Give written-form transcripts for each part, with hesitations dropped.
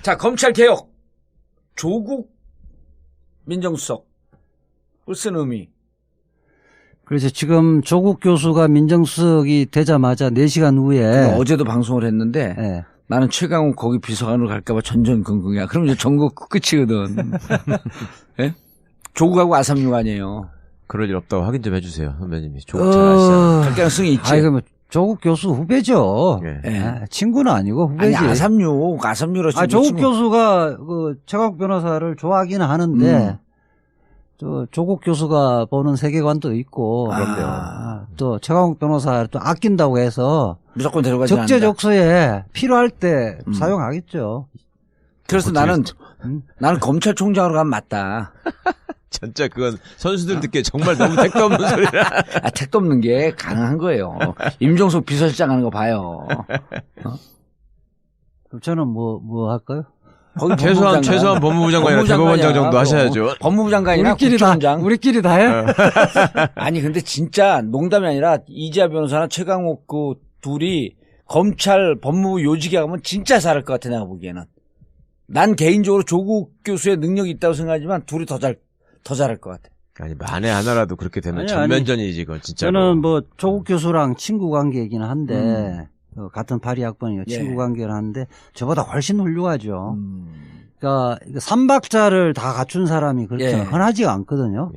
자, 검찰 개혁. 조국 민정수석. 쓴 의미. 그래서 지금 조국 교수가 민정수석이 되자마자 4시간 후에 어제도 방송을 했는데 예. 나는 최강욱 거기 비서관으로 갈까봐 전전긍긍이야. 그럼 이제 전국 끝이거든. 예? 조국하고 아삼육 아니에요. 그럴 일 없다고 확인 좀 해주세요, 선배님이. 조국 잘 아시잖아요. 갈 가능성이 있지. 뭐 조국 교수 후배죠. 예. 예. 친구는 아니고 후배지. 아니, 아삼육으로 조국 교수가 최강욱 변호사를 좋아하기는 하는데 조국 교수가 보는 세계관도 있고 또 최강욱 변호사를 또 아낀다고 해서 무조건 데려가지 않는다. 적재적소에 필요할 때 사용하겠죠. 그래서 나는 검찰총장으로 가면 맞다. 진짜 그건 선수들 듣기에 정말 너무 택도 없는 소리라. 택도 없는 게 가능한 거예요. 임종석 비서실장 하는 거 봐요. 그럼 저는 뭐 할까요? 거기 최소한 법무부 장관이나 대법원장 정도 하셔야죠. 법무부 장관이나 국정원장. 우리끼리 다 해? 아니 근데 진짜 농담이 아니라 이재하 변호사나 최강욱 그 둘이 검찰 법무부 요직에 가면 진짜 잘할 것 같아 내가 보기에는. 난 개인적으로 조국 교수의 능력이 있다고 생각하지만 둘이 더 잘할 것 같아. 아니 만에 하나라도 그렇게 되면 전면전이지 이건 진짜로. 저는 조국 교수랑 친구 관계이긴 한데 같은 파리학번이고 친구 관계를 하는데 저보다 훨씬 훌륭하죠. 그러니까 삼박자를 다 갖춘 사람이 그렇게 흔하지가 않거든요.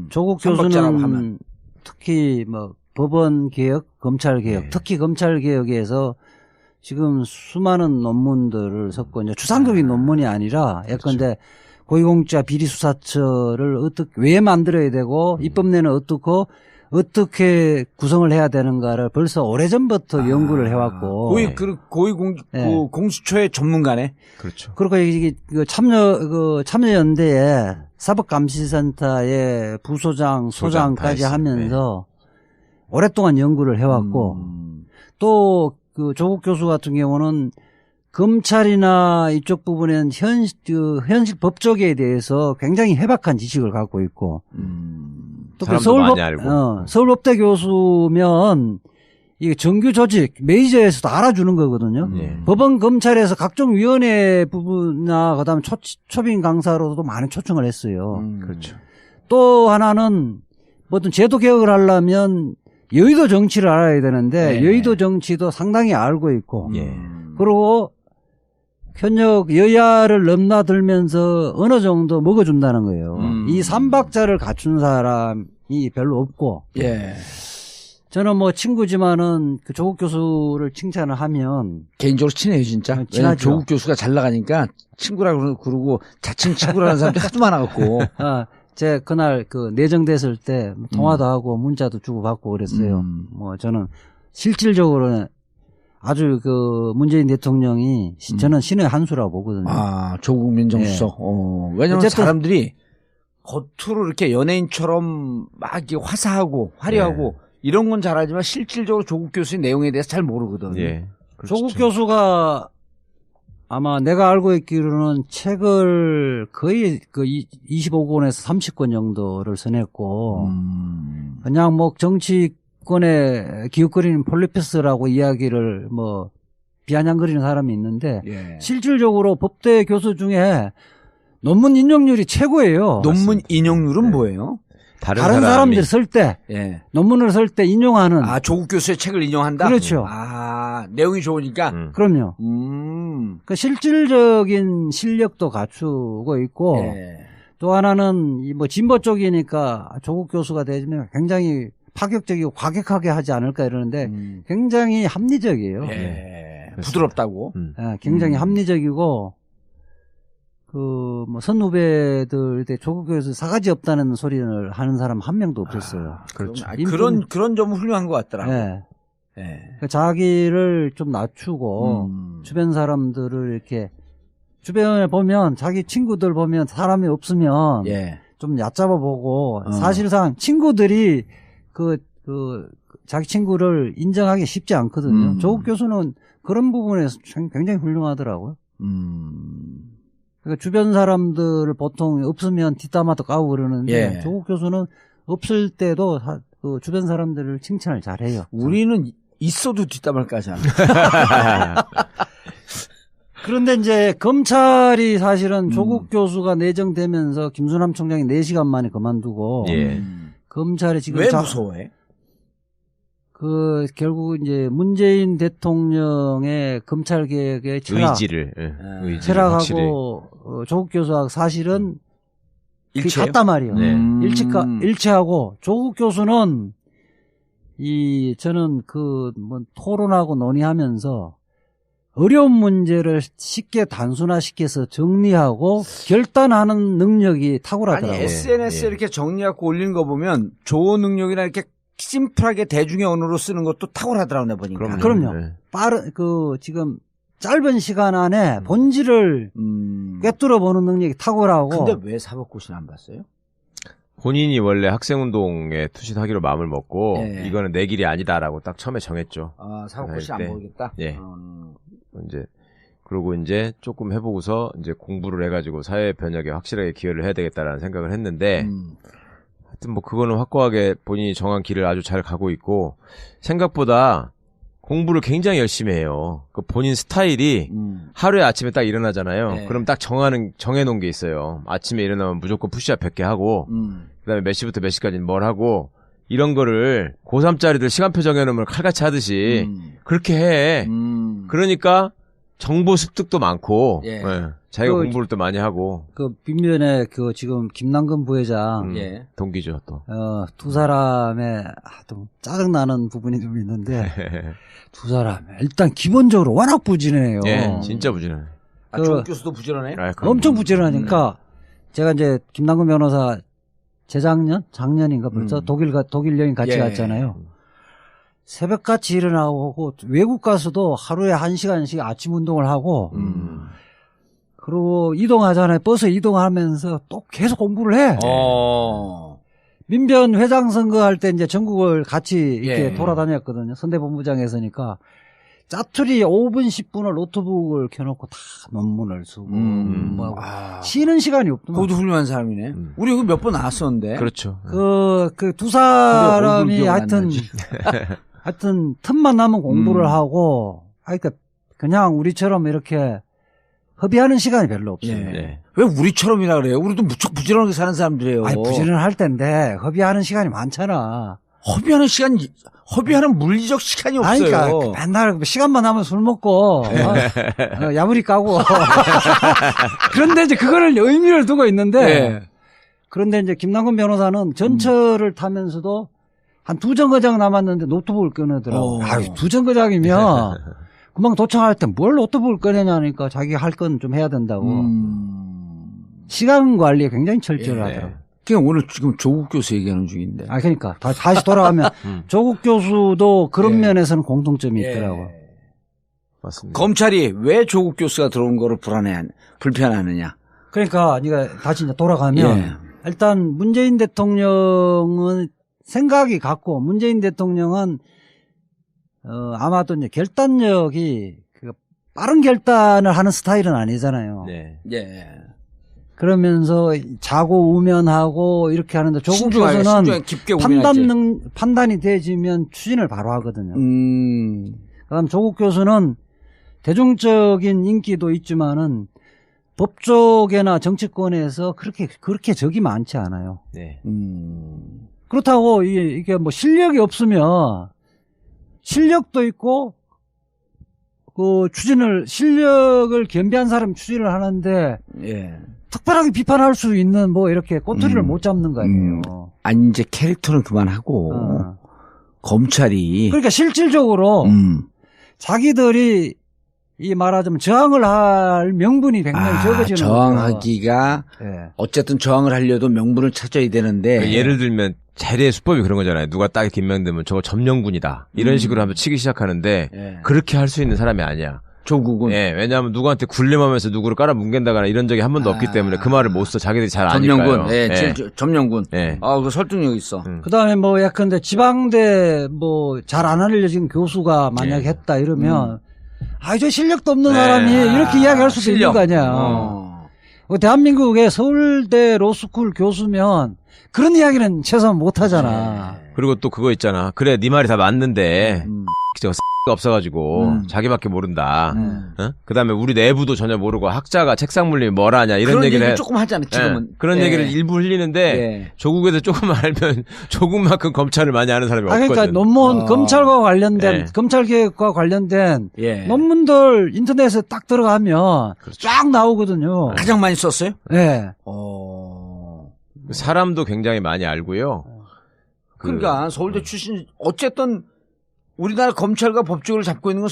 조국 교수는 특히 법원 개혁, 검찰 개혁, 특히 검찰 개혁에서 지금 수많은 논문들을 썼고 이제 추상적인 논문이 아니라 예컨대 고위공직자 비리수사처를 왜 만들어야 되고 입법내는 어떻게 구성을 해야 되는가를 벌써 오래전부터 연구를 해왔고. 공수처의 전문가네. 그렇죠. 그리고 이게 참여연대에 사법감시센터의 부소장, 소장까지 하면서 오랫동안 연구를 해왔고 또 조국 교수 같은 경우는 검찰이나 이쪽 부분엔 현실 법조계에 대해서 굉장히 해박한 지식을 갖고 있고 또 서울법대 교수면 이게 정규 조직 메이저에서도 알아주는 거거든요. 법원 검찰에서 각종 위원회 부분이나 그다음에 초빙 강사로도 많은 초청을 했어요. 그렇죠. 또 하나는 어떤 제도 개혁을 하려면 여의도 정치를 알아야 되는데 여의도 정치도 상당히 알고 있고 그리고 현역 여야를 넘나들면서 어느 정도 먹어준다는 거예요. 이 삼박자를 갖춘 사람이 별로 없고 저는 친구지만은 그 조국 교수를 칭찬을 하면 개인적으로 친해요 진짜. 친하죠. 조국 교수가 잘 나가니까 친구라고 그러고 자칭 친구라는 사람들이 하도 많아갖고. 제 그날 내정됐을 때 통화도 하고 문자도 주고받고 그랬어요. 저는 실질적으로는 아주 문재인 대통령이 저는 신의 한 수라고 보거든요. 조국 민정수석. 왜냐면 어쨌든 사람들이 겉으로 이렇게 연예인처럼 막 이렇게 화사하고 화려하고 이런 건 잘하지만 실질적으로 조국 교수의 내용에 대해서 잘 모르거든. 조국 교수가 아마 내가 알고 있기로는 책을 거의 25권에서 30권 정도를 써냈고 그냥 정치권에 기웃거리는 폴리페스라고 이야기를 비아냥거리는 사람이 있는데 실질적으로 법대 교수 중에 논문 인용률이 최고예요. 논문 인용률은 뭐예요? 다른 사람들 쓸 때 논문을 쓸 때 인용하는. 조국 교수의 책을 인용한다? 그렇죠. 내용이 좋으니까? 그럼요. 실질적인 실력도 갖추고 있고 또 하나는 진보 쪽이니까 조국 교수가 되면 굉장히 파격적이고 과격하게 하지 않을까 이러는데 굉장히 합리적이에요. 부드럽다고? 굉장히 합리적이고 선후배들 때 조국 교수 사가지 없다는 소리를 하는 사람 한 명도 없었어요. 그렇죠. 그런 점은 훌륭한 것 같더라고요. 그러니까 자기를 좀 낮추고 주변 사람들을 이렇게 주변에 보면 자기 친구들 보면 사람이 없으면 좀 얕잡아 보고 사실상 친구들이 자기 친구를 인정하기 쉽지 않거든요. 조국 교수는 그런 부분에서 굉장히 훌륭하더라고요. 그러니까 주변 사람들을 보통 없으면 뒷담화도 까고 그러는데 조국 교수는 없을 때도 주변 사람들을 칭찬을 잘해요. 우리는 있어도 뒷담화를 까잖아. 그런데 이제 검찰이 사실은 조국 교수가 내정되면서 김수남 총장이 4시간 만에 그만두고 예. 검찰이 지금 왜 무서워해? 결국 이제 문재인 대통령의 검찰 개혁의 철학, 의지를 확실히. 철학하고 조국 교수하고 사실은 일체요? 같단 말이에요. 네. 일치하고 조국 교수는 저는 토론하고 논의하면서 어려운 문제를 쉽게 단순화시켜서 정리하고 결단하는 능력이 탁월하더라고요. 아니 SNS에 이렇게 정리하고 올리는 거 보면 좋은 능력이나 이렇게 심플하게 대중의 언어로 쓰는 것도 탁월하더라고 내가 보니까. 그럼요. 네. 지금 짧은 시간 안에 본질을 꿰뚫어 보는 능력이 탁월하고. 근데 왜 사법고시는 안 봤어요? 본인이 원래 학생운동에 투신하기로 마음을 먹고 예. 이거는 내 길이 아니다라고 딱 처음에 정했죠. 아, 사법고시 안 네. 보겠다. 예. 그러고 이제 조금 해보고서 이제 공부를 해가지고 사회 변혁에 확실하게 기여를 해야 되겠다라는 생각을 했는데 하여튼 뭐 그거는 확고하게 본인이 정한 길을 아주 잘 가고 있고 생각보다 공부를 굉장히 열심히 해요. 그 본인 스타일이 하루에 아침에 딱 일어나잖아요. 네. 그럼 딱 정해놓은 게 있어요. 아침에 일어나면 무조건 푸시업 100개 하고 그다음에 몇 시부터 몇 시까지는 뭘 하고 이런 거를 고3짜리들 시간표 정해놓으면 칼같이 하듯이 그렇게 해. 그러니까 정보 습득도 많고 예. 예. 자기가 공부를 또 많이 하고 빈면에 지금 김남근 부회장 예. 동기죠 또. 두 사람의 좀 짜증나는 부분이 좀 있는데 두 사람 일단 기본적으로 워낙 부지런해요. 예, 진짜 부지런해. 아, 조국 교수도 부지런해? 아, 그럼. 엄청 부지런하니까 제가 이제 김남근 변호사 작년인가 벌써 독일 여행 같이 예. 갔잖아요. 새벽같이 일어나고 외국 가서도 하루에 1시간씩 아침 운동을 하고 그리고 이동하잖아요. 버스 이동하면서 또 계속 공부를 해. 민변 회장 선거할 때 이제 전국을 같이 이렇게 예. 돌아다녔거든요. 선대본부장에서니까 짜투리 5분 10분을 노트북을 켜놓고 다 논문을 쓰고 뭐 쉬는 시간이 없더만. 그것도 훌륭한 사람이네. 우리 여기 몇 번 나왔었는데. 그렇죠. 두 사람이 기억 안 하여튼 나지. 하여튼 틈만 나면 공부를 하고 그러니까 그냥 우리처럼 이렇게 허비하는 시간이 별로 없어요. 예. 네. 왜 우리처럼이라 그래요? 우리도 무척 부지런하게 사는 사람들이에요. 아니 부지런할 텐데 허비하는 시간이 많잖아. 허비하는 물리적 시간이 아니, 없어요. 그러니까 맨날 시간만 나면 술 먹고 야무리 까고 그런데 이제 그거를 의미를 두고 있는데 예. 그런데 이제 김남근 변호사는 전철을 타면서도 한 2정거장 남았는데 노트북을 꺼내더라고. 아유, 2정거장이면 금방 도착할 때 뭘 노트북을 꺼내냐니까 자기가 할 건 좀 해야 된다고. 시간 관리에 굉장히 철저를 하더라고. 그냥 오늘 지금 조국 교수 얘기하는 중인데. 그러니까 다시 돌아가면 조국 교수도 그런 예. 면에서는 공통점이 있더라고. 맞습니다. 검찰이 왜 조국 교수가 들어온 거를 불편하느냐. 그러니까 네가 다시 이제 돌아가면 예. 일단 문재인 대통령은 생각이 같고 문재인 대통령은 아마도 이제 결단력이 빠른 결단을 하는 스타일은 아니잖아요. 네. 예. 그러면서 자고 우면하고 이렇게 하는데 조국 교수는 깊게 고민하지. 판단이 되지면 추진을 바로 하거든요. 그다음 조국 교수는 대중적인 인기도 있지만은 법조계나 정치권에서 그렇게 적이 많지 않아요. 네. 그렇다고 이게 뭐 실력이 없으면 실력도 있고 실력을 겸비한 사람이 추진을 하는데 예. 특별하게 비판할 수 있는 뭐 이렇게 꼬투리를 못 잡는 거 아니에요. 아니 이제 캐릭터는 그만하고 검찰이 그러니까 실질적으로 자기들이 이 말하자면 저항을 할 명분이 굉장히 적어지는 저항하기가 예. 어쨌든 저항을 하려도 명분을 찾아야 되는데 그러니까 예를 들면 재래의 수법이 그런 거잖아요. 누가 딱 김명되면 저거 점령군이다. 이런 식으로 하면 치기 시작하는데 예. 그렇게 할 수 있는 사람이 아니야. 조국은 예, 왜냐하면 누구한테 굴림하면서 누구를 깔아뭉갠다거나 이런 적이 한 번도 없기 때문에 그 말을 못 써. 자기들이 잘 아니까요. 점령군, 예, 점령군. 예. 그 설득력 있어. 그다음에 뭐 약간데 지방대 뭐 잘 안 알려진 교수가 만약에 예. 했다 이러면 저 실력도 없는 사람이 이렇게 이야기할 수도 있는 거 아니야. 대한민국의 서울대 로스쿨 교수면 그런 이야기는 최소한 못 하잖아. 그리고 또 그거 있잖아. 그래, 네 말이 다 맞는데 저거 없어가지고 자기밖에 모른다. 어? 그다음에 우리 내부도 전혀 모르고 학자가 책상 물림이 뭐라 하냐 이런 그런 얘기를 조금 하잖아 지금은. 예, 그런 예. 얘기를 일부 흘리는데 예. 조국에서 조금 알면 조국만큼 검찰을 많이 아는 사람이 없거든. 그러니까 논문 검찰과 관련된 예. 검찰 개혁과 관련된 예. 논문들 인터넷에 딱 들어가면 그렇죠. 쫙 나오거든요. 가장 많이 썼어요? 네. 사람도 굉장히 많이 알고요. 그러니까 서울대 출신 어쨌든 우리나라 검찰과 법조계를 잡고 있는 건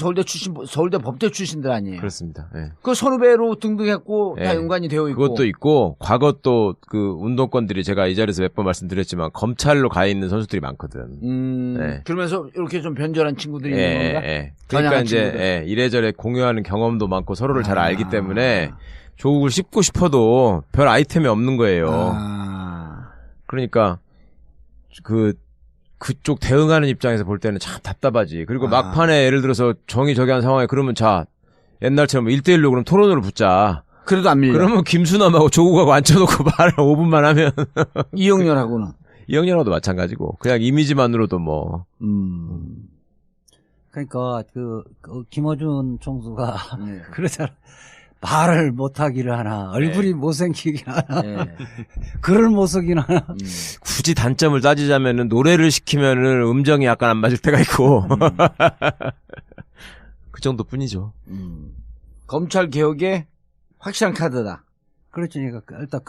서울대 법대 출신들 아니에요. 그렇습니다. 예. 그 선후배로 등등했고 다 예. 연관이 되어 있고. 그것도 있고 과거 또 그 운동권들이 제가 이 자리에서 몇 번 말씀드렸지만 검찰로 가 있는 선수들이 많거든. 네. 그러면서 이렇게 좀 변절한 친구들이 예, 있는 건가? 예. 그러니까 전향한 이제 친구들. 예, 이래저래 공유하는 경험도 많고 서로를 잘 알기 때문에 조국을 씹고 싶어도 별 아이템이 없는 거예요. 그러니까 그쪽 대응하는 입장에서 볼 때는 참 답답하지. 그리고 막판에 예를 들어서 정의적이한 상황에 그러면 자 옛날처럼 1대1로 그럼 토론으로 붙자. 그래도 안 밀려. 그러면 김수남하고 조국하고 앉혀놓고 말을 5분만 하면 이영렬하고는. 이영렬하고도 마찬가지고 그냥 이미지만으로도 뭐. 그러니까 그 김어준 총수가 네. 그러잖아. 말을 못하기를 하나, 얼굴이 못생기긴 하나, 글을 못 쓰긴 하나. 굳이 단점을 따지자면은 노래를 시키면은 음정이 약간 안 맞을 때가 있고 그 정도뿐이죠. 검찰 개혁의 확실한 카드다. 그렇죠. 그러니까 일단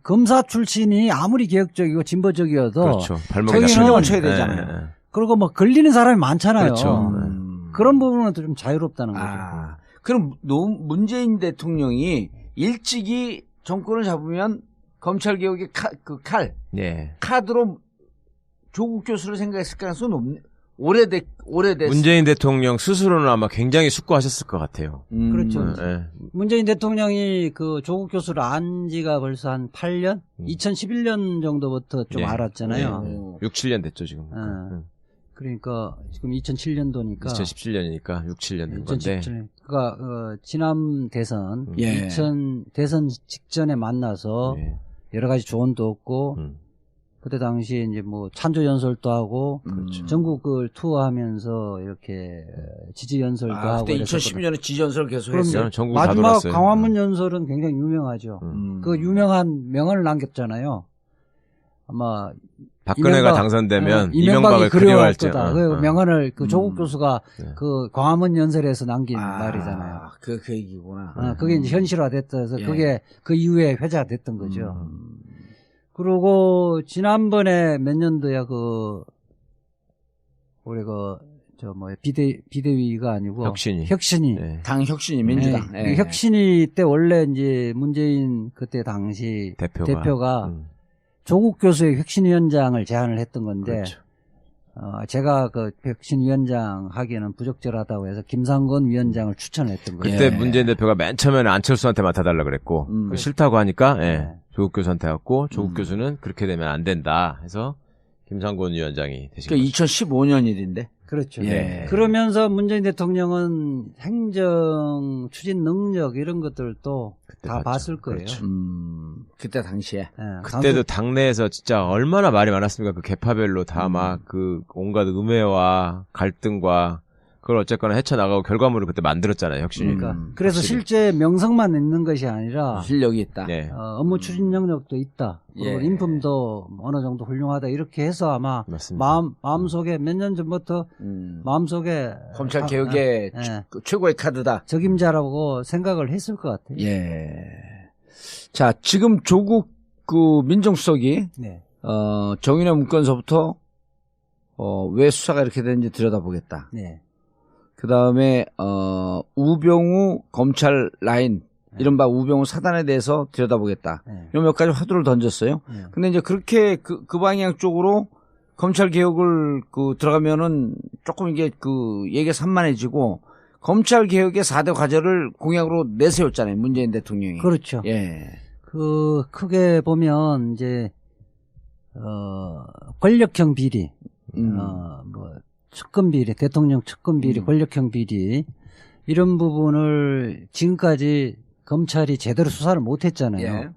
검사 출신이 아무리 개혁적이고 진보적이어도 그렇죠. 발목이 저기는 신경을 잡히는. 쳐야 되잖아요. 예, 예. 그리고 뭐 걸리는 사람이 많잖아요. 그렇죠. 그런 부분은 좀 자유롭다는 거죠. 그럼 문재인 대통령이 일찍이 정권을 잡으면 검찰 개혁의 예. 카드로 조국 교수를 생각했을 가능성은 없네. 오래됐. 문재인 대통령 스스로는 아마 굉장히 숙고하셨을 것 같아요. 그렇죠. 예. 문재인 대통령이 그 조국 교수를 안 지가 벌써 한 8년? 2011년 정도부터 좀 예. 알았잖아요. 6, 7년 됐죠, 지금. 그러니까 지금 2007년도니까. 2017년이니까 6, 7년 된 건데. 2017년. 그러니까 지난 대선, 예. 대선 직전에 만나서 예. 여러 가지 조언도 얻고 그때 당시 이제 뭐 찬조 연설도 하고 그렇죠. 전국을 투어하면서 이렇게 지지 연설도 하고. 그때 2012년에 지지 연설 계속 그럼 했어요. 전국 다 마지막 돌았어요. 광화문 연설은 굉장히 유명하죠. 그 유명한 명언을 남겼잖아요. 아마 박근혜가 당선되면 이명박이 이명박을 그리워할 그리워할지. 거다. 그 명언을 그 조국 교수가 네. 그 광화문 연설에서 남긴 말이잖아요. 그 얘기구나. 그게 이제 현실화됐다서 예. 그게 그 이후에 회자가 됐던 거죠. 그리고 지난번에 몇 년도야 우리 비대위가 아니고 혁신이. 네. 당 혁신이 민주당. 네. 그 혁신이 때 원래 이제 문재인 그때 당시 대표가 조국 교수의 혁신위원장을 제안을 했던 건데, 그렇죠. 제가 그 혁신위원장 하기에는 부적절하다고 해서 김상곤 위원장을 추천했던 거예요. 그때 문재인 대표가 맨 처음에는 안철수한테 맡아달라 그랬고, 싫다고 하니까, 조국 교수한테 갔고, 조국 교수는 그렇게 되면 안 된다 해서, 김상곤 위원장이 되신 거죠. 2015년 일인데. 그렇죠. 예. 그러면서 문재인 대통령은 행정 추진 능력 이런 것들도 다 봤죠. 봤을 거예요. 그렇죠. 그때 당시에. 예, 그때도 당내에서 진짜 얼마나 말이 많았습니까? 그 계파별로 다 막 그 온갖 음해와 갈등과 그걸 어쨌거나 헤쳐나가고 결과물을 그때 만들었잖아요, 혁신이. 그러니까 그래서 확실히. 실제 명성만 있는 것이 아니라 실력이 있다. 네. 업무 추진 능력도 있다. 그리고 예. 인품도 어느 정도 훌륭하다. 이렇게 해서 아마 맞습니다. 마음속에 몇 년 전부터 마음속에 검찰 개혁의 최고의 카드다. 적임자라고 생각을 했을 것 같아요. 예. 자, 지금 조국 그 민정수석이 네. 정윤회 문건서부터 왜 수사가 이렇게 되는지 들여다보겠다. 네. 그 다음에 우병우 검찰 라인 이른바 우병우 사단에 대해서 들여다보겠다. 네. 이런 몇 가지 화두를 던졌어요. 네. 근데 이제 그렇게 그 방향 쪽으로 검찰 개혁을 들어가면은 조금 이게 얘기가 산만해지고 검찰 개혁의 4대 과제를 공약으로 내세웠잖아요. 문재인 대통령이. 그렇죠. 예. 크게 보면 이제 권력형 비리, 측근 비리, 대통령 측근 비리, 권력형 비리 이런 부분을 지금까지 검찰이 제대로 수사를 못했잖아요. 예.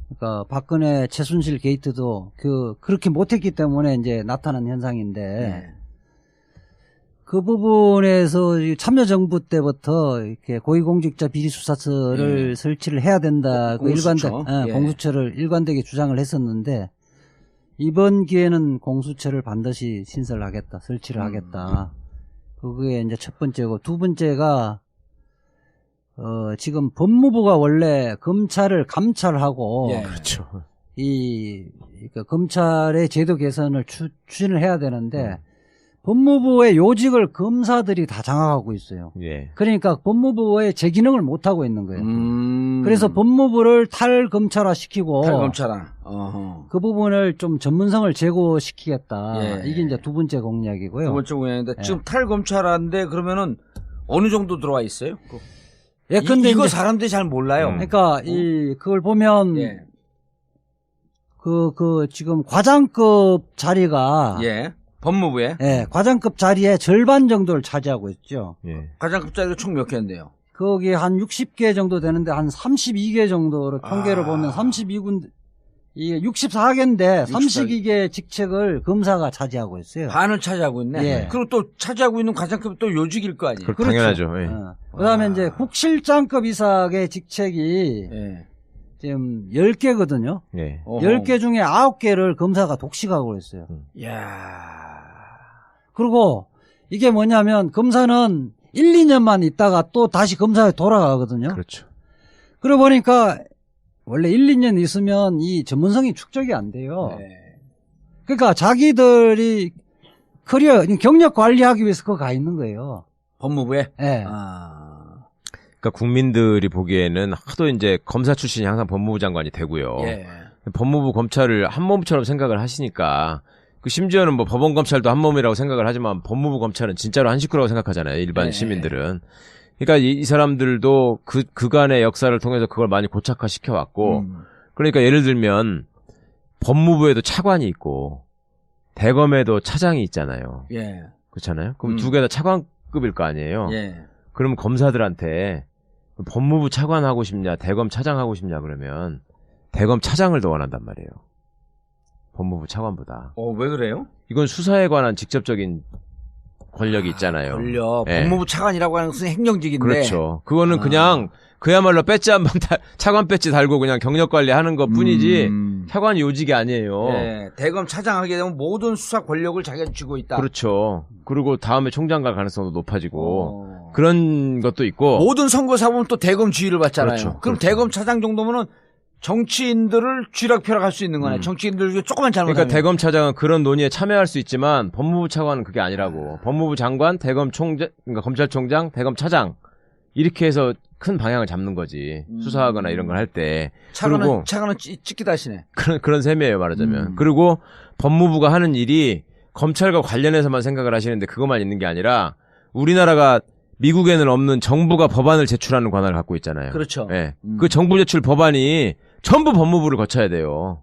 그러니까 박근혜 최순실 게이트도 그렇게 못했기 때문에 이제 나타난 현상인데 예. 그 부분에서 참여정부 때부터 이렇게 고위공직자 비리수사처를 설치를 해야 된다. 공수처. 공수처를 일관되게 주장을 했었는데 이번 기회는 공수처를 반드시 신설을 하겠다, 설치를 하겠다. 그게 이제 첫 번째고 두 번째가 지금 법무부가 원래 검찰을 감찰하고 그렇죠. 그러니까 검찰의 제도 개선을 추진을 해야 되는데 법무부의 요직을 검사들이 다 장악하고 있어요. 예. 그러니까 법무부의 제 기능을 못 하고 있는 거예요. 그래서 법무부를 탈검찰화 시키고 탈검찰화. 그 부분을 좀 전문성을 제고시키겠다. 이게 이제 두 번째 공약이고요. 두 번째 공약인데 지금 탈검찰화인데 그러면은 어느 정도 들어와 있어요? 근데 이거 이제 사람들이 잘 몰라요. 그러니까 그걸 보면 지금 과장급 자리가 법무부에 과장급 자리의 절반 정도를 차지하고 있죠. 과장급 자리가 총 몇 개인데요? 거기 한 60개 정도 되는데 한 32개 정도로 통계를 보면 32군 이게 64개인데 32개 직책을 검사가 차지하고 있어요. 반을 차지하고 있네. 그리고 또 차지하고 있는 과장급이 또 요직일 거 아니에요? 그렇죠. 당연하죠. 그다음에 이제 국실장급 이상의 직책이 지금 10개거든요. 10개 중에 9개를 검사가 독식하고 있어요. 그리고 이게 뭐냐면 검사는 1, 2년만 있다가 또 다시 검사에 돌아가거든요. 그렇죠. 그러고 보니까 원래 1, 2년 있으면 이 전문성이 축적이 안 돼요. 그러니까 자기들이 커리어, 경력 관리하기 위해서 그거 가 있는 거예요. 법무부에? 그러니까 국민들이 보기에는 하도 이제 검사 출신이 항상 법무부 장관이 되고요. 법무부 검찰을 한 몸처럼 생각을 하시니까 심지어는 뭐 법원 검찰도 한 몸이라고 생각을 하지만 법무부 검찰은 진짜로 한 식구라고 생각하잖아요. 일반 시민들은. 그러니까 이 사람들도 그간의 역사를 통해서 그걸 많이 고착화 시켜왔고 그러니까 예를 들면 법무부에도 차관이 있고 대검에도 차장이 있잖아요. 그렇잖아요. 그럼 두 개 다 차관급일 거 아니에요. 그럼 검사들한테 법무부 차관 하고 싶냐 대검 차장 하고 싶냐 그러면 대검 차장을 더 원한단 말이에요. 법무부 차관보다. 왜 그래요? 이건 수사에 관한 직접적인 권력이 있잖아요. 법무부 차관이라고 하는 것은 행정직인데. 그렇죠. 그거는 그냥 그야말로 배지 한 번 차관 배지 달고 그냥 경력 관리하는 것 뿐이지 차관 요직이 아니에요. 대검 차장 하게 되면 모든 수사 권력을 자기가 쥐고 있다. 그렇죠. 그리고 다음에 총장 갈 가능성도 높아지고 그런 것도 있고. 모든 선거 사보면 또 대검 지휘를 받잖아요. 그렇죠. 그럼 대검 차장 정도면은 정치인들을 쥐락펴락할 수 있는 거네. 정치인들 중에 조금만 잘못하면. 그러니까 대검 차장은 그런 논의에 참여할 수 있지만 법무부 차관은 그게 아니라고. 법무부 장관, 대검 총장, 그러니까 검찰총장, 대검 차장 이렇게 해서 큰 방향을 잡는 거지. 수사하거나 이런 걸 할 때. 차관은 찍기도 하시네. 그런 셈이에요, 말하자면. 그리고 법무부가 하는 일이 검찰과 관련해서만 생각을 하시는데 그것만 있는 게 아니라 우리나라가 미국에는 없는 정부가 법안을 제출하는 권한을 갖고 있잖아요. 그렇죠. 그 정부 제출 법안이 전부 법무부를 거쳐야 돼요.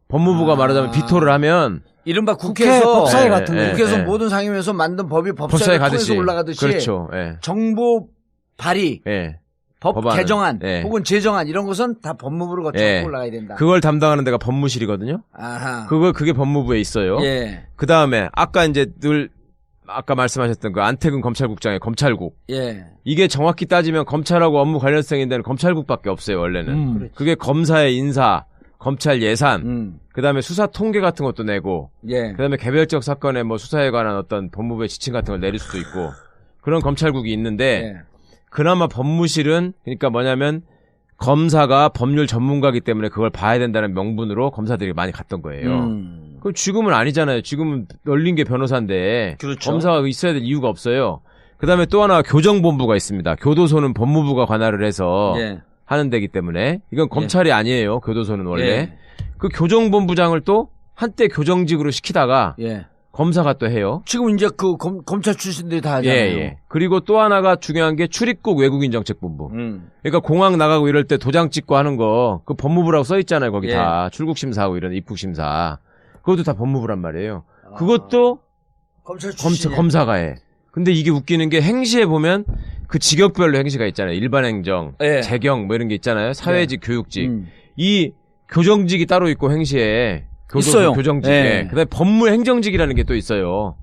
법무부가 말하자면 비토를 하면 이른바 국회에서 법사위 같은 거. 국회에서 모든 상임위에서 만든 법이 법사위에 통해서 올라가듯이 그렇죠. 정부 발의, 법 법안은, 개정안 혹은 제정안 이런 것은 다 법무부를 거쳐서 올라가야 된다. 그걸 담당하는 데가 법무실이거든요. 그게 법무부에 있어요. 그 다음에 아까 말씀하셨던 그 안태근 검찰국장의 검찰국. 이게 정확히 따지면 검찰하고 업무 관련성인 데는 검찰국밖에 없어요, 원래는. 그게 검사의 인사, 검찰 예산, 그 다음에 수사 통계 같은 것도 내고, 그 다음에 개별적 사건의 뭐 수사에 관한 어떤 법무부의 지침 같은 걸 내릴 수도 있고, 그런 검찰국이 있는데, 그나마 법무실은, 그러니까 뭐냐면, 검사가 법률 전문가이기 때문에 그걸 봐야 된다는 명분으로 검사들이 많이 갔던 거예요. 그럼 지금은 아니잖아요. 지금은 널린 게 변호사인데 그렇죠. 검사가 있어야 될 이유가 없어요. 그다음에 또 하나 교정본부가 있습니다. 교도소는 법무부가 관할을 해서 하는 데기 때문에 이건 검찰이 아니에요. 교도소는 원래. 그 교정본부장을 또 한때 교정직으로 시키다가 검사가 또 해요. 지금 이제 그 검찰 출신들이 다 하잖아요. 그리고 또 하나가 중요한 게 출입국 외국인정책본부. 그러니까 공항 나가고 이럴 때 도장 찍고 하는 거 그 법무부라고 써 있잖아요. 거기 다 출국심사하고 이런 입국심사. 그것도 다 법무부란 말이에요. 그것도 검사가 해. 근데 이게 웃기는 게 행시에 보면 그 직역별로 행시가 있잖아요. 일반 행정, 재경 뭐 이런 게 있잖아요. 사회직, 교육직. 이 교정직이 따로 있고 행시에 있어요. 교정직에. 그다음에 법무 행정직이라는 게 또 있어요.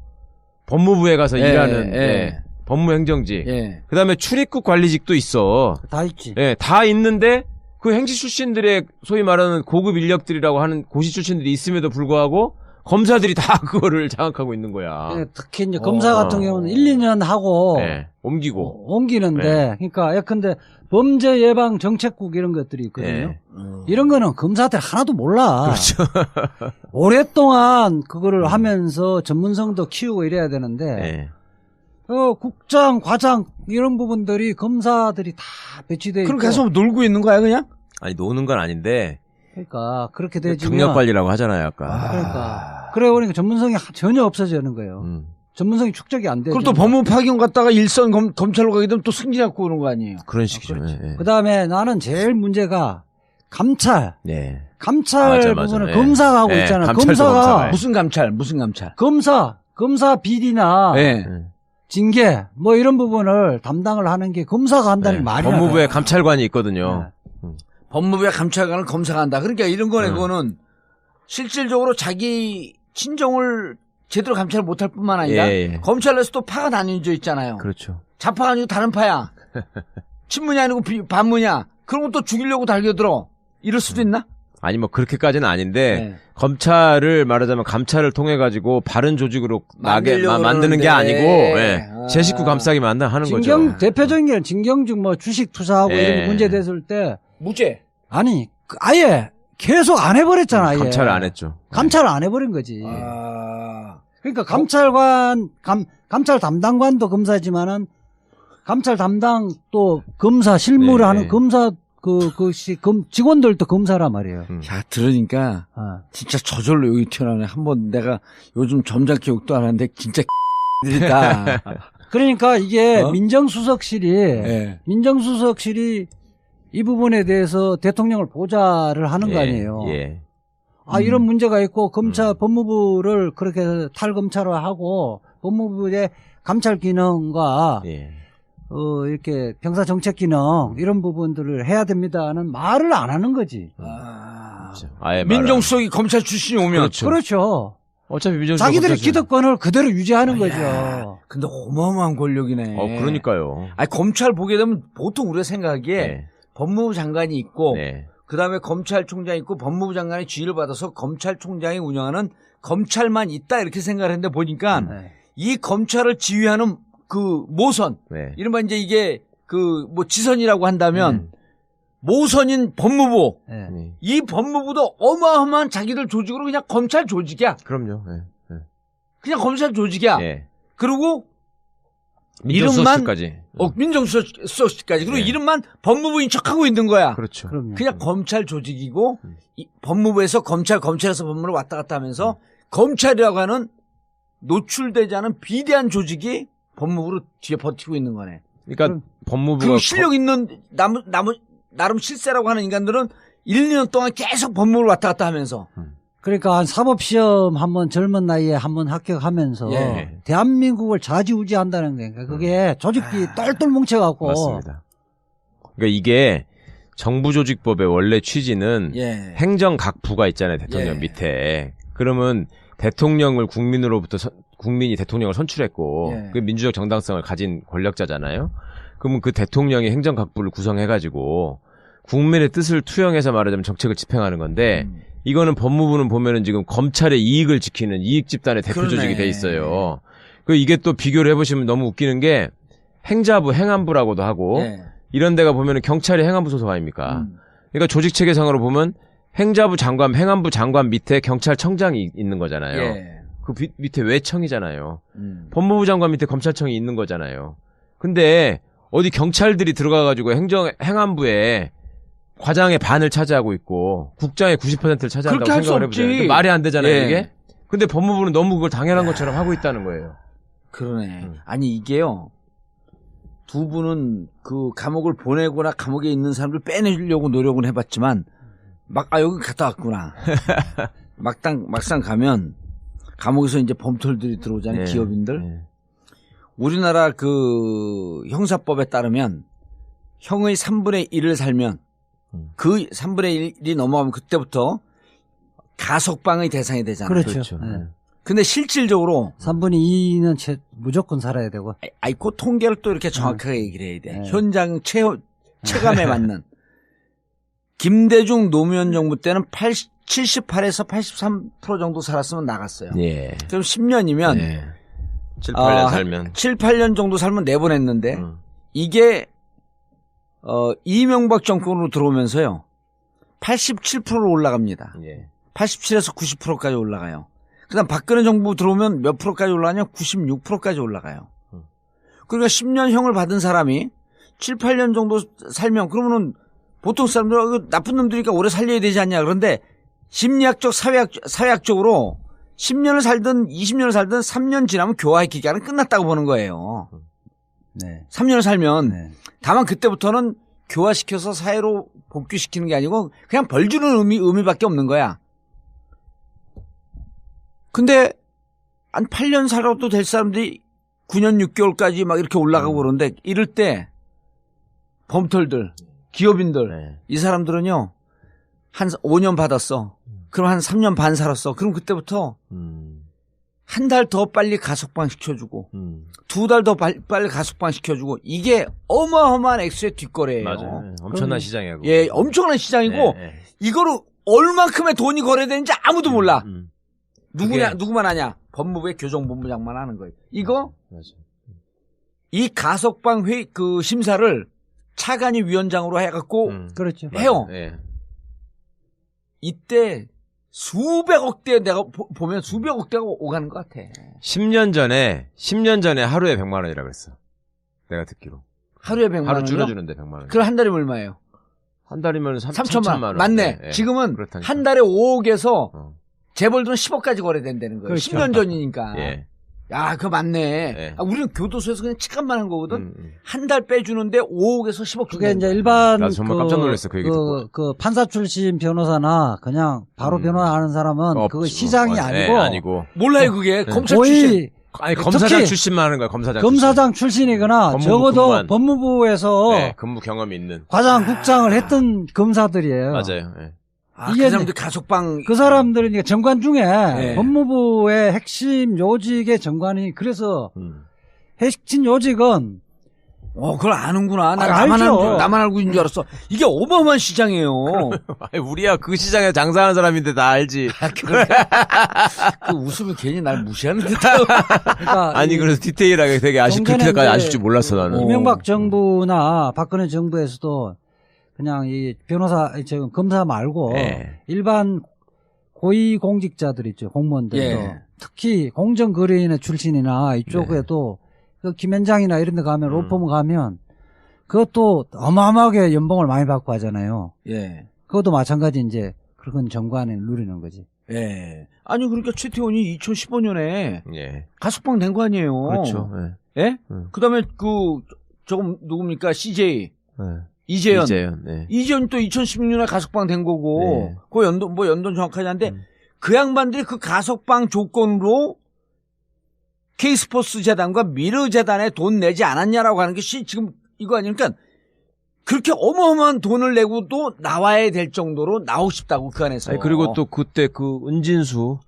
법무부에 가서 예, 일하는 예. 예, 법무행정직. 예. 그다음에 출입국 관리직도 있어. 다 있지. 예, 다 있는데 그 행시 출신들의 소위 말하는 고급 인력들이라고 하는 고시 출신들이 있음에도 불구하고 검사들이 다 그거를 장악하고 있는 거야. 예, 특히 이제 검사 같은 경우는 1, 2년 하고 예, 옮기고. 옮기는데, 그러니까 예컨대 범죄 예방 정책국 이런 것들이 있거든요. 예. 이런 거는 검사들 하나도 몰라. 그렇죠. 오랫동안 그거를 하면서 전문성도 키우고 이래야 되는데, 예. 국장, 과장 이런 부분들이 검사들이 다 배치돼 있고. 그럼 계속 놀고 있는 거야 그냥? 아니 노는 건 아닌데 그러니까 그렇게 되지면 경력 관리라고 하잖아요, 아까. 그러니까 그래 보니까 전문성이 전혀 없어지는 거예요. 전문성이 축적이 안 되죠. 그럼 또 법무부 파견 갔다가 일선 검찰로 가게 되면 또 승진하고 오는 거 아니에요? 그런 식이죠. 예. 그다음에 나는 제일 문제가 감찰. 예. 감찰 맞아. 부분을 예. 검사가 하고 예, 있잖아. 감찰도 검사가 검사가 해. 무슨 감찰? 검사 비리나 예. 징계 뭐 이런 부분을 담당을 하는 게 검사가 한다는 예. 말이 법무부에 감찰관이 있거든요. 법무부의 감찰관을 검사가 한다. 그러니까 이런 거네. 그거는 실질적으로 자기 친정을 제대로 감찰을 못할 뿐만 아니라 예. 검찰 내에서 또 파가 나뉘어져 있잖아요. 그렇죠. 좌파가 아니고 다른 파야. 친문이 아니고 반문이야. 그런 것도 죽이려고 달겨들어. 이럴 수도 있나? 아니 뭐 그렇게까지는 아닌데 네. 검찰을 말하자면 감찰을 통해 가지고 바른 조직으로 만들려고 만드는 게 그러는데. 아니고 예. 아. 제 식구 감싸기 하는 거죠. 대표적인 게 진경직 뭐 주식 투자하고 예. 이런 게 문제됐을 때 무죄. 아니 아예 계속 안 해버렸잖아. 아예. 감찰을 안 했죠. 감찰을 안 해버린 거지. 아. 그러니까 감찰 담당관도 검사지만은 감찰 담당 또 검사 실무를 네, 하는 네. 검사 직원들도 검사란 말이에요. 야, 들으니까 진짜 저절로 여기 튀어나오네. 한번 내가 요즘 점잖게 욕도 안 하는데 진짜 들이다. 그러니까 이게 민정수석실이 예. 이 부분에 대해서 대통령을 보좌를 하는 거 아니에요. 예. 이런 문제가 있고 법무부를 그렇게 탈검찰화하고 법무부의 감찰 기능과 예. 이렇게 병사 정책 기능 이런 부분들을 해야 됩니다는 말을 안 하는 거지. 그렇죠. 아예 민정수석이 검찰 출신이 오면. 그렇죠. 어차피 민정수석 자기들의 검찰 기득권을 그대로 유지하는 거죠. 근데 어마어마한 권력이네. 그러니까요. 아니, 검찰 보게 되면 보통 우리가 생각하기에 네. 법무부 장관이 있고 네. 그다음에 검찰총장이 있고 법무부 장관의 지휘를 받아서 검찰총장이 운영하는 검찰만 있다 이렇게 생각을 했는데 보니까 네. 이 검찰을 지휘하는 그 모선 네. 이른바 이제 이게 그 뭐 지선이라고 한다면 모선인 법무부 네. 네. 이 법무부도 어마어마한 자기들 조직으로 그냥 검찰 조직이야. 그럼요. 예. 예. 그냥 검찰 조직이야. 예. 그리고 민정수석실까지. 민정수석실까지 그리고 네. 이름만 법무부인 척하고 있는 거야. 그렇죠. 그럼요. 그냥 검찰 조직이고 이 법무부에서 검찰에서 법무부로 왔다 갔다 하면서 검찰이라고 하는 노출되지 않은 비대한 조직이 법무부로 뒤에 버티고 있는 거네. 그러니까 법무부가 그리고 실력 있는 나름 실세라고 하는 인간들은 1, 2년 동안 계속 법무부를 왔다 갔다 하면서 그러니까 한 사법시험 한번 젊은 나이에 한번 합격하면서 예. 대한민국을 좌지우지한다는 거니까 그게 조직이 똘똘 뭉쳐갖고 맞습니다. 그러니까 이게 정부조직법의 원래 취지는 예. 행정각부가 있잖아요. 대통령 예. 밑에. 그러면 대통령을 국민으로부터 국민이 대통령을 선출했고 예. 그 민주적 정당성을 가진 권력자잖아요. 그러면 그 대통령이 행정각부를 구성해가지고 국민의 뜻을 투영해서 말하자면 정책을 집행하는 건데 이거는 법무부는 보면은 지금 검찰의 이익을 지키는 이익 집단의 대표 그러네. 조직이 돼 있어요. 그 이게 또 비교를 해보시면 너무 웃기는 게 행자부, 행안부라고도 하고 예. 이런 데가 보면은 경찰이 행안부 소속 아닙니까? 그러니까 조직 체계상으로 보면 행자부 장관, 행안부 장관 밑에 경찰청장이 있는 거잖아요. 예. 그 밑에 외청이잖아요. 법무부 장관 밑에 검찰청이 있는 거잖아요. 근데 어디 경찰들이 들어가가지고 행안부에 과장의 반을 차지하고 있고 국장의 90%를 차지한다고 그렇게 할수 생각을 없지. 해보잖아요. 말이 안 되잖아요, 예. 이게. 근데 법무부는 너무 그걸 당연한 것처럼 하고 있다는 거예요. 그러네. 아니 이게요. 두 분은 그 감옥을 보내거나 감옥에 있는 사람들 빼내려고 노력은 해봤지만 여기 갔다 왔구나. 막상 가면 감옥에서 이제 범털들이 들어오잖아요. 네. 기업인들. 네. 우리나라 그 형사법에 따르면 형의 3분의 1을 살면 그 3분의 1이 넘어가면 그때부터 가석방의 대상이 되잖아요. 그렇죠. 그렇죠. 네. 근데 실질적으로 3분의 2는 무조건 살아야 되고. 아이 그 통계를 또 이렇게 정확하게 얘기를 해야 돼. 네. 현장 체감에 맞는. 김대중 노무현 정부 때는 78에서 83% 정도 살았으면 나갔어요. 예. 그럼 10년이면 예. 7, 8년 살면 7, 8년 정도 살면 내보냈는데 이게 이명박 정권으로 들어오면서요. 87%로 올라갑니다. 예. 87에서 90%까지 올라가요. 그다음 박근혜 정부 들어오면 몇 프로까지 올라가냐? 96%까지 올라가요. 그러니까 10년형을 받은 사람이 7, 8년 정도 살면 그러면은 보통 사람들은 나쁜 놈들이니까 오래 살려야 되지 않냐. 그런데 심리학적, 사회학적으로 10년을 살든 20년을 살든 3년 지나면 교화의 기간은 끝났다고 보는 거예요. 네. 3년을 살면 네. 다만 그때부터는 교화시켜서 사회로 복귀시키는 게 아니고 그냥 벌 주는 의미밖에 없는 거야. 근데 한 8년 살아도 될 사람들이 9년 6개월까지 막 이렇게 올라가고 그러는데 이럴 때 범털들, 기업인들 네. 이 사람들은요. 한 5년 받았어. 그럼 한 3년 반 살았어. 그럼 그때부터 한 달 더 빨리 가석방 시켜주고 2달 더 빨리 가석방 시켜주고 이게 어마어마한 액수의 뒷거래예요. 맞아요. 엄청난 시장이에요. 그거. 예, 엄청난 시장이고 예, 예. 이거를 얼만큼의 돈이 거래되는지 아무도 몰라. 그게- 누구만 아냐? 법무부의 교정본부장만 아는 거예요. 이거 맞아요. 이 가석방 회의 그 심사를 차관이 위원장으로 해갖고 그렇죠. 해요. 예. 이때 수백억 대 내가 보면 수백억 대가 오가는 것 같아. 10년 전에 하루에 100만 원이라 그랬어. 내가 듣기로. 하루에 100만 하루 원이요? 줄여주는데 100만 원. 그럼 한 달이면 얼마예요? 한 달이면 3천만 원. 맞네. 예, 예. 지금은 그렇다니까. 한 달에 5억에서 어. 재벌들은 10억까지 거래된다는 거예요. 그렇죠. 10년 전이니까. 예. 야, 그거 맞네. 예. 우리는 교도소에서 그냥 치감만 한 거거든. 한 달 빼주는데 5억에서 10억 그게 이제 일반 나 정말 깜짝 놀랐어, 그 얘기 듣고. 그 판사 출신 변호사나 그냥 바로 변호하는 사람은 그거 없죠. 시장이 예, 아니고 아니고. 몰라요, 그게. 검찰 거의 출신. 아니 검사장 특히 출신만 하는 거야. 검사장. 검사장 출신이거나 법무부 적어도 근무한. 법무부에서 네, 근무 경험이 있는. 과장국장을 했던 검사들이에요. 맞아요. 예. 아, 이게 그 사람들 가석방. 그 사람들은 이제 정관 중에 네. 법무부의 핵심 요직의 정관이 그래서 핵심 요직은 그걸 아는구나. 나 아, 알죠. 나만 알고 있는 줄 알았어. 이게 어마어마한 시장이에요. 아니, 우리야 그 시장에 장사하는 사람인데 다 알지. 그 웃으면 괜히 날 무시하는 듯. 그러니까 아니 이 그래서 디테일하게 되게 정전에 그렇게까지 이제 아실 줄 몰랐어 나는. 이명박 정부나 박근혜 정부에서도 그냥 이 변호사, 검사 말고 예. 일반 고위 공직자들 있죠. 공무원들도. 예. 특히 공정거래인의 출신이나 이쪽에도 그 김현장이나 이런 데 가면 로펌 가면 그것도 어마어마하게 연봉을 많이 받고 하잖아요. 예. 그것도 마찬가지 이제 그런 정관을 누리는 거지. 예. 아니, 그러니까 최태원이 2015년에 예. 가석방 된 거 아니에요. 그렇죠. 예. 예? 그 다음에 저건 누굽니까? CJ. 이재현. 네. 이재현 또 2016년에 가석방 된 거고. 네. 그 연돈 정확하지 않은데 그 양반들이 그 가석방 조건으로 K스포츠 재단과 미르 재단에 돈 내지 않았냐라고 하는 게 지금 이거 아니니까 그렇게 어마어마한 돈을 내고도 나와야 될 정도로 나오고 싶다고 그 안에서. 아니, 그리고 또 그때 그 은진수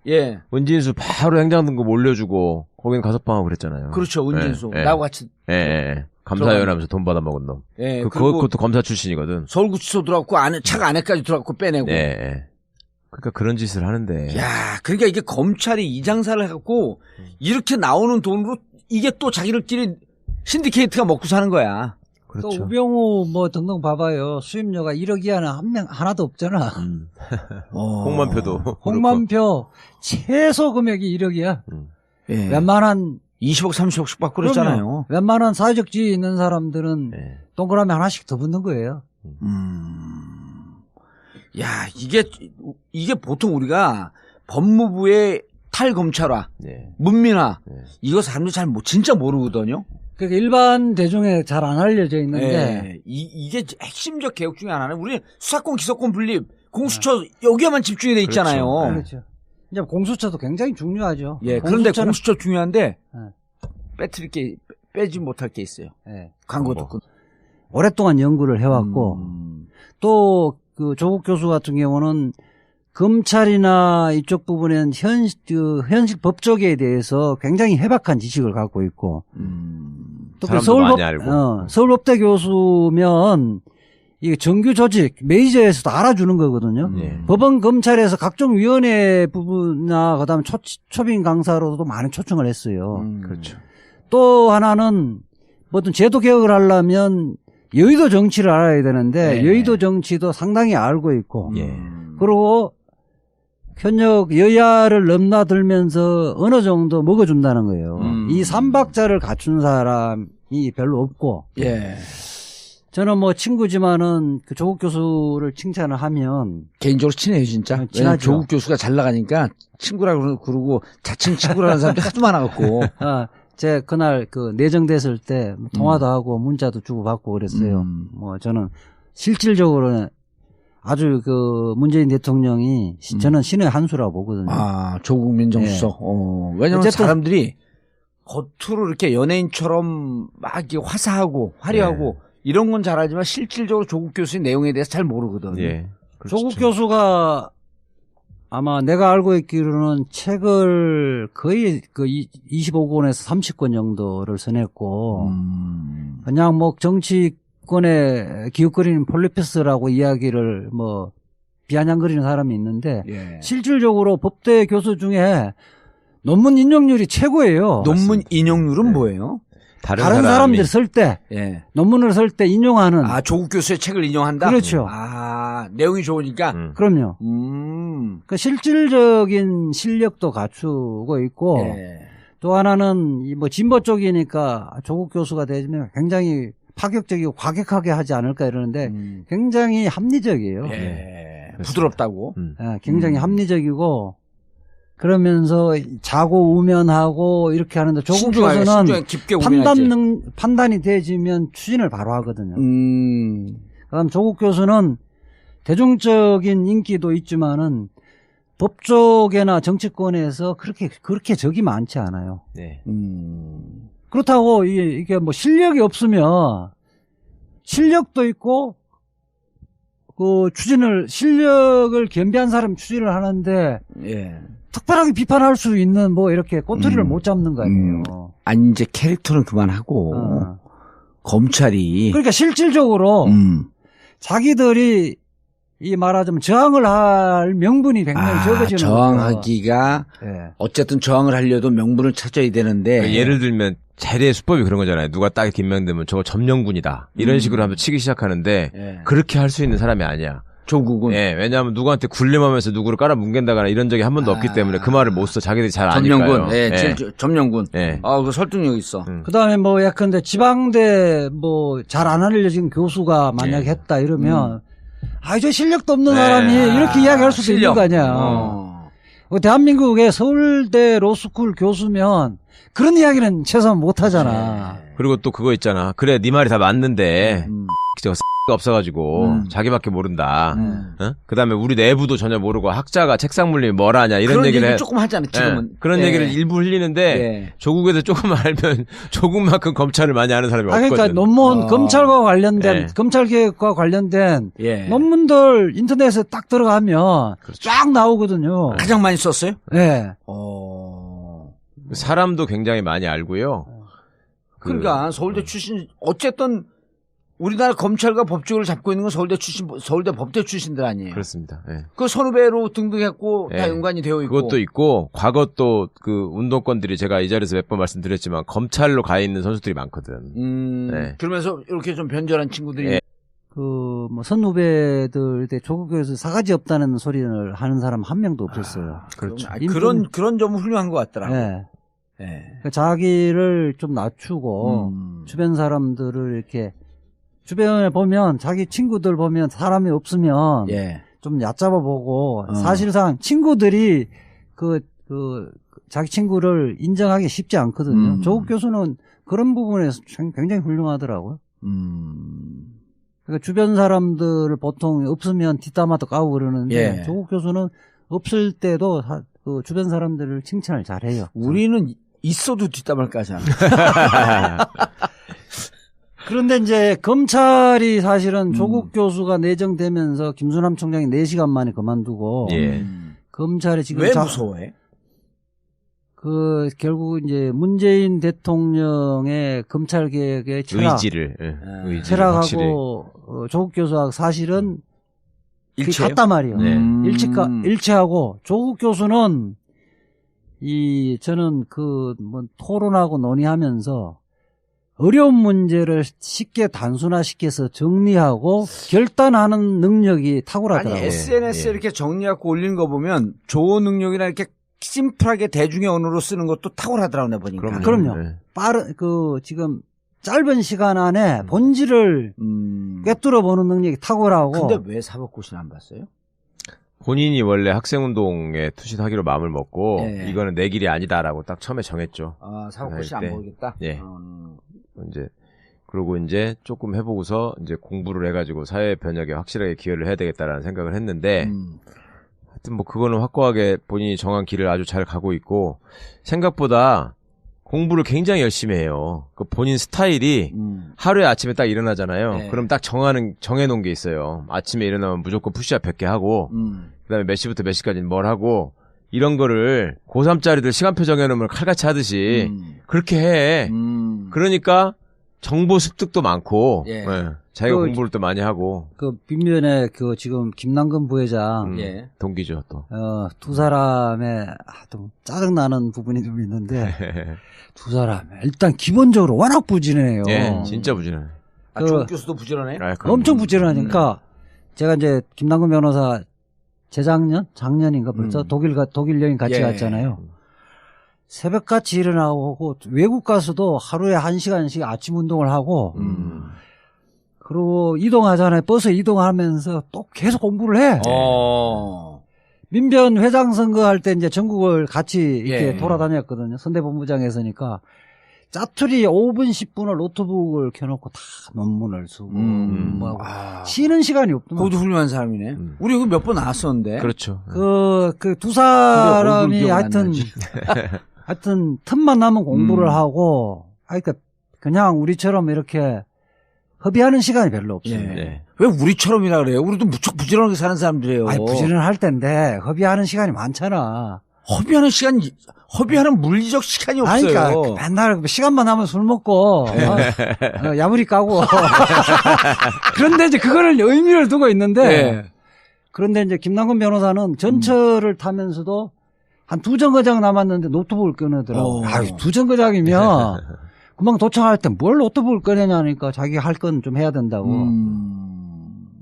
바로 행장등급 올려주고 거기는 가석방하고 그랬잖아요. 그렇죠. 은진수. 예, 예. 나하고 같이. 예. 감사위원 하면서 돈 받아 먹은 놈. 예. 그것도 검사 출신이거든. 서울구치소 들어갔고 차가 안에까지 들어갔고 빼내고. 예. 그러니까 그런 짓을 하는데. 야, 그러니까 이게 검찰이 이 장사를 해갖고 이렇게 나오는 돈으로 이게 또 자기들끼리 신디케이트가 먹고 사는 거야. 그렇죠. 또 우병우 뭐 등등 봐봐요. 수임료가 1억 이하는 하나도 없잖아. 홍만표도. 홍만표 최소 금액이 1억이야. 예. 웬만한 20억, 30억씩 받고 그랬잖아요. 웬만한 사회적 지위 있는 사람들은 예. 동그라미 하나씩 더 붙는 거예요. 야, 이게 보통 우리가 법무부의 탈검찰화, 예. 문민화, 예. 이거 사람들이 진짜 모르거든요. 그러니까 일반 대중에 잘 안 알려져 있는데 예. 이게 핵심적 개혁 중에 하나는 우리 수사권, 기소권 분립, 공수처 여기에만 집중이 돼 있잖아요. 그렇죠. 이제 공수처도 굉장히 중요하죠. 예, 그런데 공수처는- 공수처 중요한데 예. 빼지 못할 게 있어요. 예. 광고 듣고. 오랫동안 연구를 해왔고 또 그 조국 교수 같은 경우는 검찰이나 이쪽 부분에는 현실 법조계에 대해서 굉장히 해박한 지식을 갖고 있고, 또 사람도 많이 알고. 서울법대 교수면 이게 정규 조직 메이저에서도 알아주는 거거든요. 법원 검찰에서 각종 위원회 부분이나 그다음에 초빙 강사로도 많은 초청을 했어요. 그렇죠. 또 하나는 어떤 제도 개혁을 하려면 여의도 정치를 알아야 되는데 네. 여의도 정치도 상당히 알고 있고, 예. 그리고 현역 여야를 넘나들면서 어느 정도 먹어준다는 거예요. 이 삼박자를 갖춘 사람이 별로 없고, 예. 저는 뭐 친구지만은 그 조국 교수를 칭찬을 하면 개인적으로 친해요, 진짜. 친하죠. 왜냐면 조국 교수가 잘 나가니까 친구라고 그러고 자칭 친구라는 사람들이 하도 많아갖고. 제 그날 그 내정됐을 때 통화도 하고 문자도 주고받고 그랬어요. 뭐 저는 실질적으로는 아주 그 문재인 대통령이 저는 신의 한 수라고 보거든요. 아, 조국 민정수석. 왜냐면 어쨌든 사람들이 겉으로 이렇게 연예인처럼 막 이렇게 화사하고 화려하고 이런 건 잘하지만 실질적으로 조국 교수의 내용에 대해서 잘 모르거든. 예. 조국 교수가 아마 내가 알고 있기로는 책을 거의 그 25권에서 30권 정도를 써냈고, 그냥 뭐 정치권에 기웃거리는 폴리페스라고 이야기를 뭐 비아냥거리는 사람이 있는데, 예. 실질적으로 법대 교수 중에 논문 인용률이 최고예요. 논문 인용률은 뭐예요? 다른 사람들이 쓸 때, 예. 논문을 쓸 때 인용하는. 아, 조국 교수의 책을 인용한다? 그렇죠. 아, 내용이 좋으니까? 그럼요. 그 실질적인 실력도 갖추고 있고, 예. 또 하나는 이 뭐 진보 쪽이니까 조국 교수가 되면 굉장히 파격적이고 과격하게 하지 않을까 이러는데 굉장히 합리적이에요. 예. 부드럽다고? 예, 굉장히 합리적이고, 그러면서 자고 우면하고 이렇게 하는데 조국 교수는 깊게 판단이 되지면 추진을 바로 하거든요. 그다음 조국 교수는 대중적인 인기도 있지만은 법조계나 정치권에서 그렇게 적이 많지 않아요. 네. 그렇다고 이게 뭐 실력이 없으면 실력도 있고 그 실력을 겸비한 사람이 추진을 하는데 예. 특별하게 비판할 수 있는 뭐 이렇게 꼬투리를 못 잡는 거 아니에요. 아니, 이제 캐릭터는 그만하고, 검찰이. 그러니까 실질적으로 자기들이 이 말하자면 저항을 할 명분이 굉장히 적어지는 저항하기가 어쨌든 저항을 하려도 명분을 찾아야 되는데 그러니까 예를 들면 재래의 수법이 그런 거잖아요. 누가 딱 김명되면 저거 점령군이다. 이런 식으로 하면 치기 시작하는데 그렇게 할 수 있는 사람이 아니야. 조국은. 예, 왜냐하면 누구한테 굴림하면서 누구를 깔아 뭉갠다거나 이런 적이 한 번도 없기 때문에 그 말을 못 써. 자기들이 잘 아니까요. 점령군. 예, 점령군. 예. 그 설득력 있어. 그다음에 뭐 예컨대 지방대 뭐 잘 안 알려진 교수가 만약 했다 이러면 저 실력도 없는 사람이 이렇게 이야기할 수도 있는 거 아니야. 대한민국의 서울대 로스쿨 교수면 그런 이야기는 최소한 못 하잖아. 그리고 또 그거 있잖아. 그래, 네 말이 다 맞는데 저거 X가 없어가지고 자기밖에 모른다. 그 다음에 우리 내부도 전혀 모르고 학자가 책상 물림이 뭘 하냐 이런 그런 얘기를 얘기 조금 하잖아 지금은. 그런 얘기를 일부 흘리는데 조국에도 조금 알면 조국만큼 검찰을 많이 아는 사람이 없거든. 그러니까 논문 검찰과 관련된 검찰 개혁과 관련된 논문들 인터넷에 딱 들어가면 쫙 나오거든요. 가장 많이 썼어요? 네. 사람도 굉장히 많이 알고요. 그러니까 서울대 출신 어쨌든 우리나라 검찰과 법조계를 잡고 있는 건 서울대 법대 출신들 아니에요. 그렇습니다. 예. 그 선후배로 등등했고 다 연관이 되어 있고. 그것도 있고 과거 또 그 운동권들이 제가 이 자리에서 몇 번 말씀드렸지만 검찰로 가 있는 선수들이 많거든. 그러면서 이렇게 좀 변절한 친구들이 뭐 선후배들 때 조국에서 사가지 없다는 소리를 하는 사람 한 명도 없었어요. 그렇죠. 그런 점은 훌륭한 것 같더라고. 그러니까 자기를 좀 낮추고 주변 사람들을 이렇게 주변에 보면 자기 친구들 보면 사람이 없으면 좀 얕잡아 보고 사실상 친구들이 자기 친구를 인정하기 쉽지 않거든요. 조국 교수는 그런 부분에서 굉장히 훌륭하더라고요. 그러니까 주변 사람들을 보통 없으면 뒷담화도 까고 그러는데 조국 교수는 없을 때도 그 주변 사람들을 칭찬을 잘해요. 우리는 있어도 뒷담화를 까잖아. 그런데 이제 검찰이 사실은 조국 교수가 내정되면서 김수남 총장이 4시간 만에 그만두고 예. 검찰이 지금 왜 무서워해? 결국 이제 문재인 대통령의 검찰 개혁의 철학, 의지를 확실히. 철학하고 조국 교수하고 사실은 일체요? 같단 말이에요. 네. 일치하고 조국 교수는 저는 토론하고 논의하면서 어려운 문제를 쉽게 단순화시켜서 정리하고 결단하는 능력이 탁월하더라고요. 아니 SNS에 이렇게 정리하고 올리는 거 보면 조어 능력이나 이렇게 심플하게 대중의 언어로 쓰는 것도 탁월하더라고 내가 보니까. 그럼요. 네. 지금 짧은 시간 안에 본질을 꿰뚫어 보는 능력이 탁월하고. 근데 왜 사법고시는 안 봤어요? 본인이 원래 학생운동에 투신하기로 마음을 먹고 예. 이거는 내 길이 아니다라고 딱 처음에 정했죠. 아, 사법고시 안 때. 보겠다. 예. 그러고 이제 조금 해보고서 이제 공부를 해가지고 사회 변혁에 확실하게 기여를 해야 되겠다라는 생각을 했는데 하여튼 뭐 그거는 확고하게 본인이 정한 길을 아주 잘 가고 있고 생각보다 공부를 굉장히 열심히 해요. 그 본인 스타일이 하루에 아침에 딱 일어나잖아요. 네. 그럼 딱 정해놓은 게 있어요. 아침에 일어나면 무조건 푸시업 100개 하고 그다음에 몇 시부터 몇 시까지는 뭘 하고 이런 거를 고3짜리들 시간표 정해놓으면 칼같이 하듯이 그렇게 해. 그러니까 정보 습득도 많고 예. 자기가 공부를 또 많이 하고 빈면에 지금 김남근 부회장 예. 동기죠 또. 두 사람의 좀 짜증나는 부분이 좀 있는데 두 사람 일단 기본적으로 워낙 부지런해요. 예, 진짜 부지런해. 아, 조국 교수도 부지런해? 엄청 부지런하니까 제가 이제 김남근 변호사 작년인가 벌써 독일 여행 같이 예. 갔잖아요. 새벽같이 일어나고 외국 가서도 하루에 1시간씩 아침 운동을 하고 그리고 이동하잖아요. 버스 이동하면서 또 계속 공부를 해. 민변 회장 선거할 때 이제 전국을 같이 이렇게 예. 돌아다녔거든요. 선대본부장에서니까 짜투리 5분 10분을 노트북을 켜놓고 다 논문을 쓰고 뭐 쉬는 시간이 없더만. 그것도 훌륭한 사람이네. 우리 여기 몇 번 나왔었는데. 그렇죠. 두 사람이 기억 안 하여튼 나지. 하여튼 틈만 나면 공부를 하고 그러니까 그냥 우리처럼 이렇게 허비하는 시간이 별로 없어요. 예. 네. 왜 우리처럼이라 그래요? 우리도 무척 부지런하게 사는 사람들이에요. 아니 부지런할 텐데 허비하는 시간이 많잖아. 허비하는 물리적 시간이 없어요. 그러니까 맨날 시간만 나면 술 먹고 야무리 까고 그런데 이제 그거를 의미를 두고 있는데 예. 그런데 이제 김남근 변호사는 전철을 타면서도 한 2정거장 남았는데 노트북을 꺼내더라고. 아유 2정거장이면 금방 도착할 때 뭘 노트북을 꺼내냐니까 자기가 할 건 좀 해야 된다고.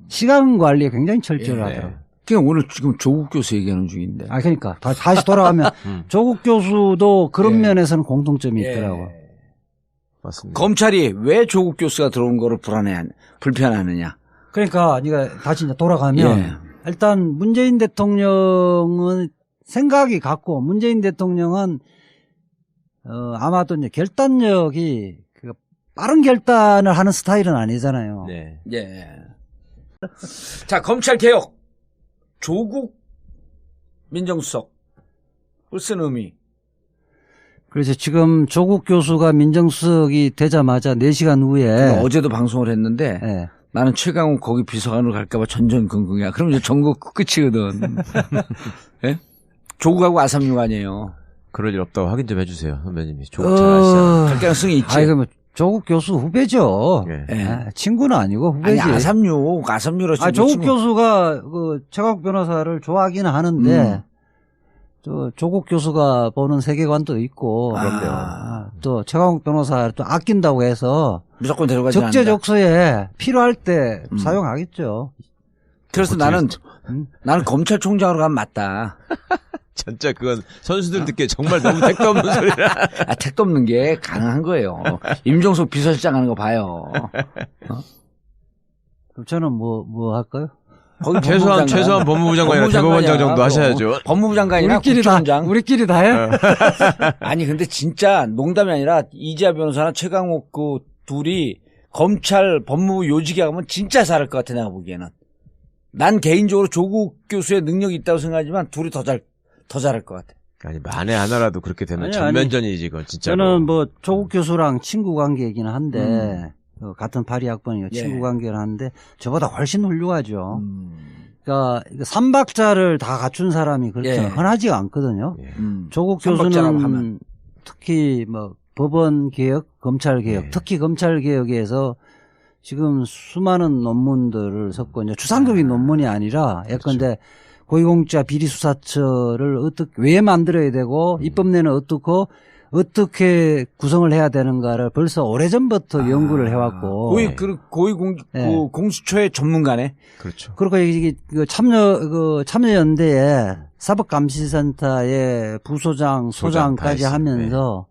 시간 관리에 굉장히 철저를 하더라고. 그냥 오늘 지금 조국 교수 얘기하는 중인데. 그러니까 다시 돌아가면 조국 교수도 그런 예. 면에서는 공통점이 있더라고. 맞습니다. 검찰이 왜 조국 교수가 들어온 거를 불편하느냐. 그러니까 네가 다시 이제 돌아가면 예. 일단 문재인 대통령은 생각이 같고 문재인 대통령은 아마도 이제 결단력이 빠른 결단을 하는 스타일은 아니잖아요. 네. 예. 자, 검찰 개혁. 조국 민정수석. 무슨 의미? 그래서 지금 조국 교수가 민정수석이 되자마자 4시간 후에 어제도 방송을 했는데 예. 나는 최강욱 거기 비서관으로 갈까봐 전전긍긍이야. 그럼 이제 전국 끝이거든. 예? 조국하고 아삼육 아니에요. 그럴 일 없다고 확인 좀 해주세요, 선배님이. 조국 잘 아시잖아요. 갈 가능성이 있지. 그러면 조국 교수 후배죠. 예. 예. 친구는 아니고 아니, 후배지. 아삼육으로 지금 조국 교수가 최강욱 변호사를 좋아하기는 하는데 조국 교수가 보는 세계관도 있고 또 최강욱 변호사를 또 아낀다고 해서 무조건 데려가지 않는다. 적재적소에 필요할 때 사용하겠죠. 그래서 나는 검찰총장으로 가면 맞다. 진짜 그건 선수들 듣기에 정말 너무 택도 없는 소리라. 택도 없는 게 가능한 거예요. 임종석 비서실장 하는 거 봐요. 그럼 저는 뭐 할까요? 거기 최소한 법무부 장관이나 대법원장 정도 하셔야죠. 법무부 장관이나 국정원장. 우리끼리 다 해? 아니 근데 진짜 농담이 아니라 이재하 변호사나 최강욱 둘이 검찰 법무부 요직에 가면 진짜 잘할 것 같아 내가 보기에는. 난 개인적으로 조국 교수의 능력이 있다고 생각하지만 둘이 더 잘할 것 같아. 아니 만에 하나라도 그렇게 되면 아니, 전면전이지 그건 진짜. 저는 조국 교수랑 친구 관계이긴 한데 같은 파리 학번이고 예. 친구 관계를 하는데 저보다 훨씬 훌륭하죠. 그러니까 삼박자를 다 갖춘 사람이 그렇게 예. 흔하지가 않거든요. 예. 조국 삼박자라고 교수는 하면. 특히 뭐 법원 개혁, 검찰 개혁, 예. 특히 검찰 개혁에서 지금 수많은 논문들을 썼고 이제 추상적인 논문이 아니라 예컨대 고위공직자 비리수사처를 왜 만들어야 되고 입법내는 어떻게 구성을 해야 되는가를 벌써 오래전부터 연구를 해왔고 고위 예. 공수처의 전문가네. 그렇죠. 그리고 이게 참여연대에 사법감시센터의 부소장, 소장까지 부장 다 하면서